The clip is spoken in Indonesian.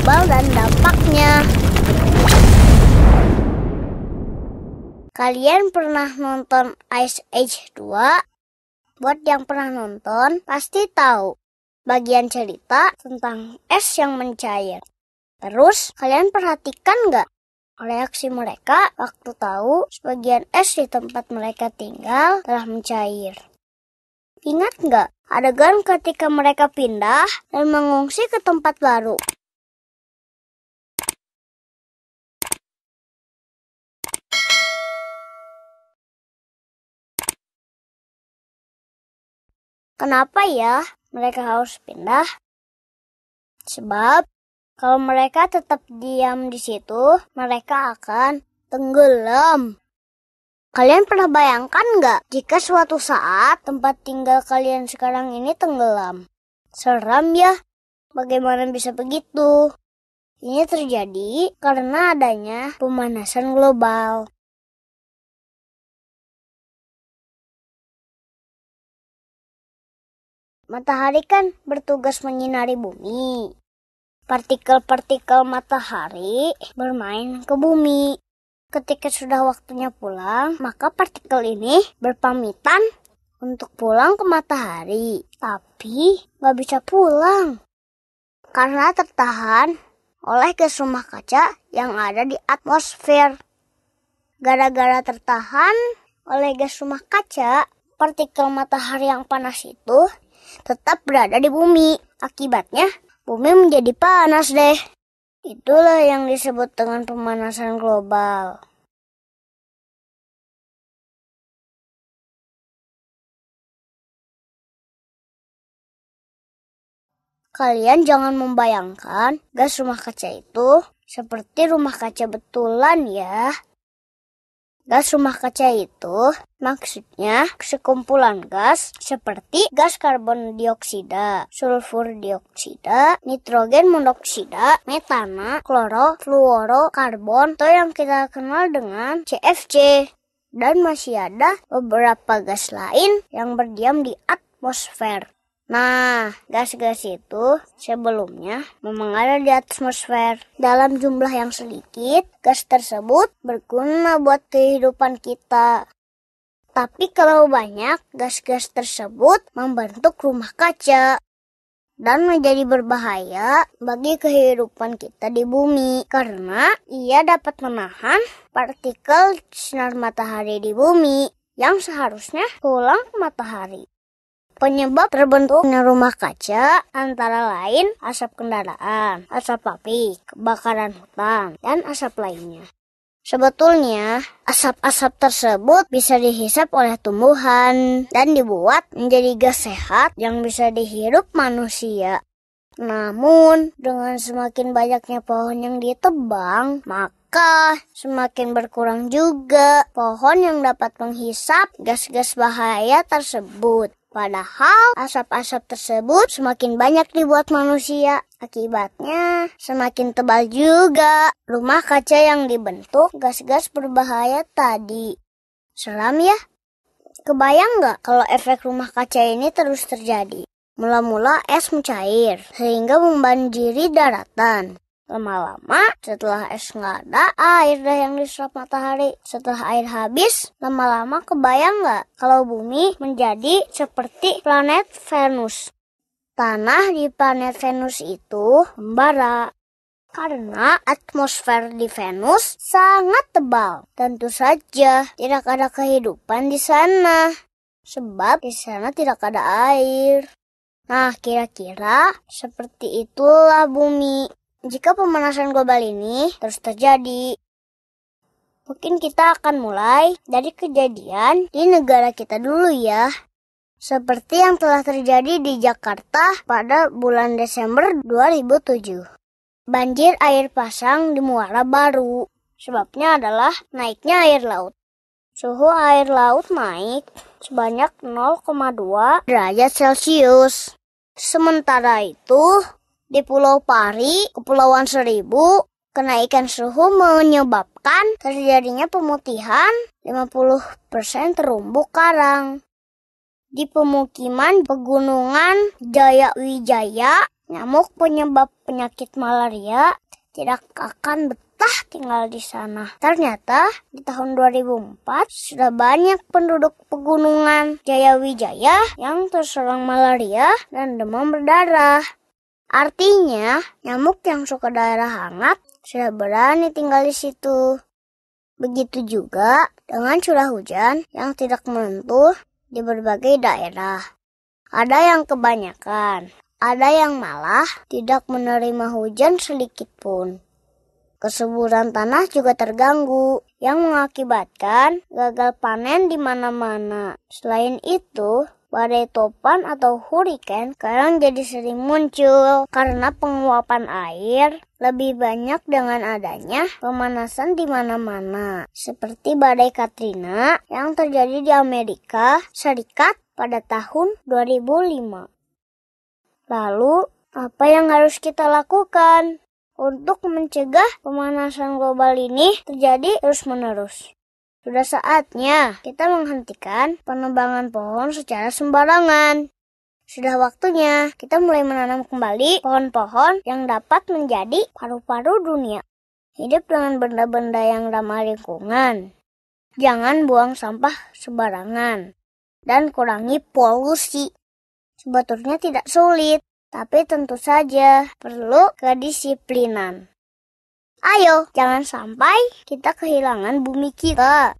global dan dampaknya. Kalian pernah nonton Ice Age 2? Buat yang pernah nonton, pasti tahu bagian cerita tentang es yang mencair. Terus, kalian perhatikan nggak reaksi mereka waktu tahu sebagian es di tempat mereka tinggal telah mencair? Ingat nggak adegan ketika mereka pindah dan mengungsi ke tempat baru? Kenapa ya mereka harus pindah? Sebab kalau mereka tetap diam di situ, mereka akan tenggelam. Kalian pernah bayangkan nggak jika suatu saat tempat tinggal kalian sekarang ini tenggelam? Seram ya, bagaimana bisa begitu? Ini terjadi karena adanya pemanasan global. Matahari kan bertugas menyinari bumi. Partikel-partikel matahari bermain ke bumi. Ketika sudah waktunya pulang, maka partikel ini berpamitan untuk pulang ke matahari. Tapi nggak bisa pulang karena tertahan oleh gas rumah kaca yang ada di atmosfer. Gara-gara tertahan oleh gas rumah kaca, partikel matahari yang panas itu tetap berada di bumi. Akibatnya, bumi menjadi panas deh. Itulah yang disebut dengan pemanasan global. Kalian jangan membayangkan gas rumah kaca itu seperti rumah kaca betulan ya. Gas rumah kaca itu maksudnya sekumpulan gas seperti gas karbon dioksida, sulfur dioksida, nitrogen monoksida, metana, kloro, fluoro, karbon atau yang kita kenal dengan CFC. Dan masih ada beberapa gas lain yang berdiam di atmosfer. Nah, gas-gas itu sebelumnya memang ada di atmosfer. Dalam jumlah yang sedikit, gas tersebut berguna buat kehidupan kita. Tapi kalau banyak, gas-gas tersebut membentuk rumah kaca dan menjadi berbahaya bagi kehidupan kita di bumi karena ia dapat menahan partikel sinar matahari di bumi yang seharusnya pulang ke matahari. Penyebab terbentuknya rumah kaca antara lain asap kendaraan, asap pabrik, kebakaran hutan, dan asap lainnya. Sebetulnya, asap-asap tersebut bisa dihisap oleh tumbuhan dan dibuat menjadi gas sehat yang bisa dihirup manusia. Namun, dengan semakin banyaknya pohon yang ditebang, maka semakin berkurang juga pohon yang dapat menghisap gas-gas bahaya tersebut. Padahal asap-asap tersebut semakin banyak dibuat manusia. Akibatnya semakin tebal juga rumah kaca yang dibentuk gas-gas berbahaya tadi. Seram ya? Kebayang nggak kalau efek rumah kaca ini terus terjadi? Mula-mula es mencair sehingga membanjiri daratan. Lama-lama setelah es nggak ada, air dah yang diserap matahari. Setelah air habis, lama-lama kebayang nggak kalau bumi menjadi seperti planet Venus. Tanah di planet Venus itu membara karena atmosfer di Venus sangat tebal. Tentu saja tidak ada kehidupan di sana, sebab di sana tidak ada air. Nah, kira-kira seperti itulah bumi. Jika pemanasan global ini terus terjadi, mungkin kita akan mulai dari kejadian di negara kita dulu ya. Seperti yang telah terjadi di Jakarta pada bulan Desember 2007. Banjir air pasang di Muara Baru. Sebabnya adalah naiknya air laut. Suhu air laut naik sebanyak 0,2 derajat Celcius. Sementara itu, di Pulau Pari, Kepulauan Seribu, kenaikan suhu menyebabkan terjadinya pemutihan 50% terumbu karang. Di pemukiman pegunungan Jaya Wijaya, nyamuk penyebab penyakit malaria tidak akan betah tinggal di sana. Ternyata di tahun 2004 sudah banyak penduduk pegunungan Jayawijaya yang terserang malaria dan demam berdarah. Artinya, nyamuk yang suka daerah hangat sudah berani tinggal di situ. Begitu juga dengan curah hujan yang tidak menentu di berbagai daerah. Ada yang kebanyakan, ada yang malah tidak menerima hujan sedikit pun. Kesuburan tanah juga terganggu, yang mengakibatkan gagal panen di mana-mana. Selain itu, badai topan atau hurricane sekarang jadi sering muncul karena penguapan air lebih banyak dengan adanya pemanasan di mana-mana. Seperti badai Katrina yang terjadi di Amerika Serikat pada tahun 2005. Lalu, apa yang harus kita lakukan untuk mencegah pemanasan global ini terjadi terus-menerus? Sudah saatnya kita menghentikan penebangan pohon secara sembarangan. Sudah waktunya kita mulai menanam kembali pohon-pohon yang dapat menjadi paru-paru dunia. Hidup dengan benda-benda yang ramah lingkungan. Jangan buang sampah sembarangan. Dan kurangi polusi. Sebetulnya tidak sulit, tapi tentu saja perlu kedisiplinan. Ayo, jangan sampai kita kehilangan bumi kita.